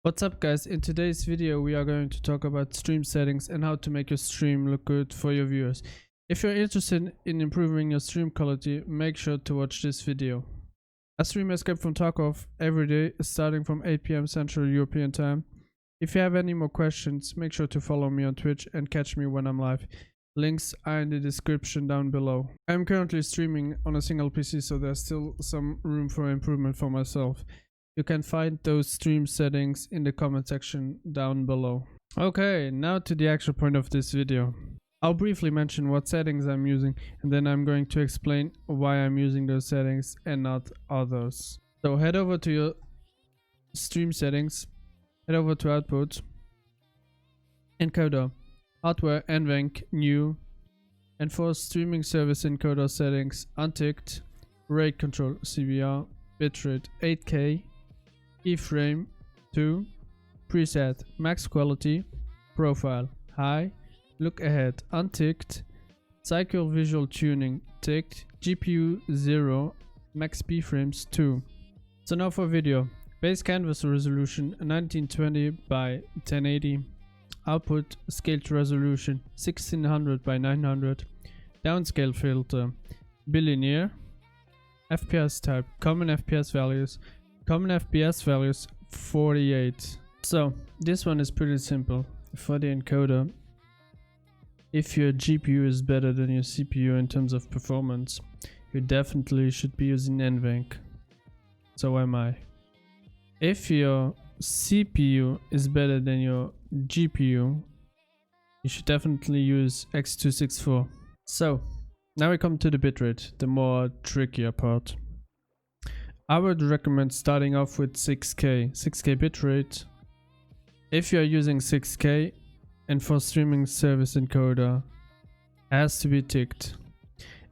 What's up guys, in today's video we are going to talk about stream settings and how to make your stream look good for your viewers. If you're interested in improving your stream quality, make sure to watch this video. I stream Escape from Tarkov every day starting from 8 PM Central European Time. If you have any more questions, make sure to follow me on Twitch and catch me when I'm live. Links are in the description down below. I'm currently streaming on a single PC, so there's still some room for improvement for myself. You can find those stream settings in the comment section down below. Okay, now to the actual point of this video. I'll briefly mention what settings I'm using, and then I'm going to explain why I'm using those settings and not others. So head over to your stream settings, head over to output, encoder, hardware, NVENC, new, and for streaming service encoder settings, unticked, rate control, CBR, bitrate 8K, keyframe 2, preset, max quality, profile, high, look ahead, unticked, cycle visual tuning, ticked, GPU 0, max keyframes 2. So now for video, base canvas resolution 1920 by 1080, output scale to resolution 1600 by 900, downscale filter, bilinear, FPS type, common FPS values, 48. So this one is pretty simple. For the encoder, if your GPU is better than your CPU in terms of performance, you definitely should be using NVENC. So am I. If your CPU is better than your GPU, you should definitely use X264. So now we come to the bitrate, the more trickier part. I would recommend starting off with 6K bitrate. If you are using 6K and for streaming service encoder, has to be ticked.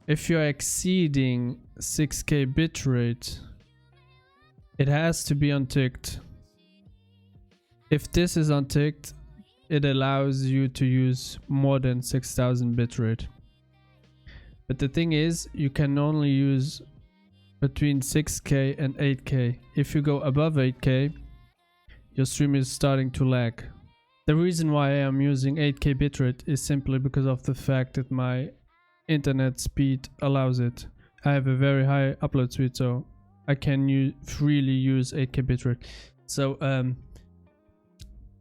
If you are exceeding 6K bitrate, it has to be unticked. If this is unticked, it allows you to use more than 6000 bitrate. But the thing is, you can only use between 6K and 8K. If you go above 8K, your stream is starting to lag. The reason why I am using 8K bitrate is simply because of the fact that my internet speed allows it. I have a very high upload speed, so I can freely use 8K bitrate. So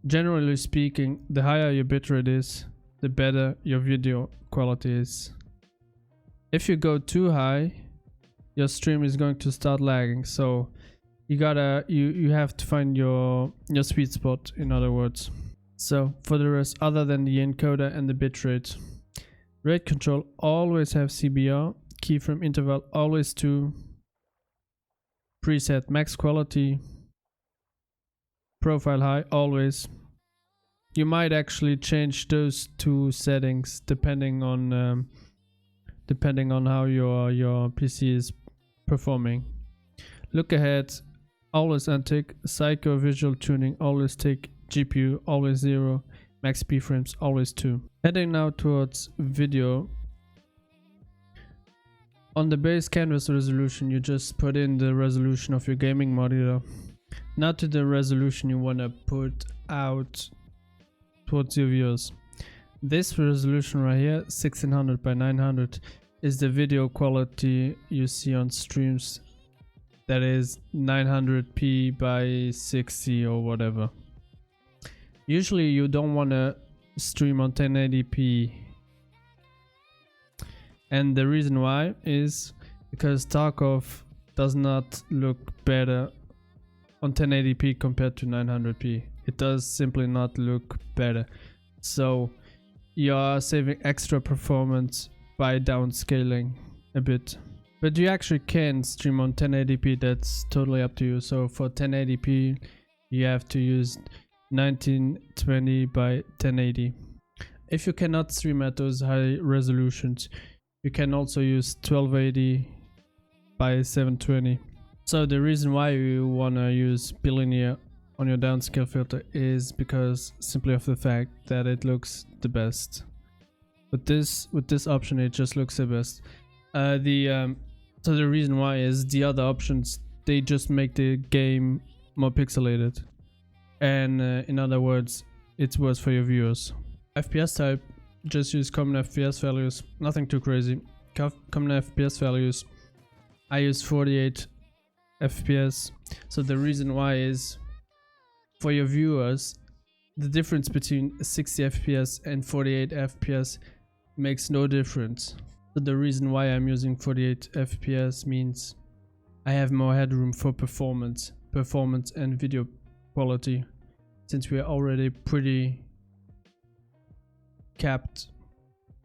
generally speaking, the higher your bitrate is, the better your video quality is. If you go too high, your stream is going to start lagging, so you have to find your sweet spot, in other words. So for the rest, other than the encoder and the bitrate, rate control always have CBR, keyframe interval always 2, preset max quality, profile high always. You might actually change those two settings depending on how your PC is performing. Look ahead, always untick, psycho visual tuning always tick, GPU always 0, max keyframes always 2. Heading now towards video. On the base canvas resolution, you just put in the resolution of your gaming monitor. Now to the resolution you want to put out towards your viewers. This resolution right here, 1600 by 900, is the video quality you see on streams. That is 900p by 60 or whatever. Usually you don't want to stream on 1080p, and the reason why is because Tarkov does not look better on 1080p compared to 900p. It does simply not look better, so you are saving extra performance by downscaling a bit. But you actually can stream on 1080p, that's totally up to you. So for 1080p you have to use 1920 by 1080. If you cannot stream at those high resolutions, you can also use 1280 by 720. So the reason why you want to use bilinear on your downscale filter is because simply of the fact that it looks the best. With this option, it just looks the best. So the reason why is the other options, they just make the game more pixelated. and in other words, it's worse for your viewers. FPS type, just use common FPS values, nothing too crazy. Common FPS values, I use 48 FPS. So the reason why is, for your viewers, the difference between 60 FPS and 48 FPS makes no difference. So the reason why I'm using 48 FPS means I have more headroom for performance and video quality, since we are already pretty capped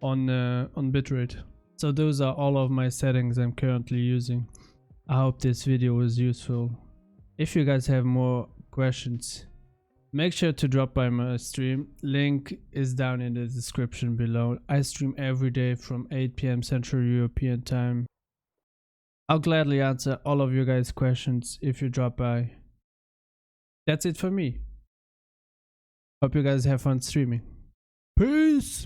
on bitrate. So those are all of my settings I'm currently using. I hope this video was useful. If you guys have more questions, make sure to drop by my stream. Link is down in the description below. I stream every day from 8 PM Central European Time. I'll gladly answer all of your guys' questions if you drop by. That's it for me. Hope you guys have fun streaming. Peace!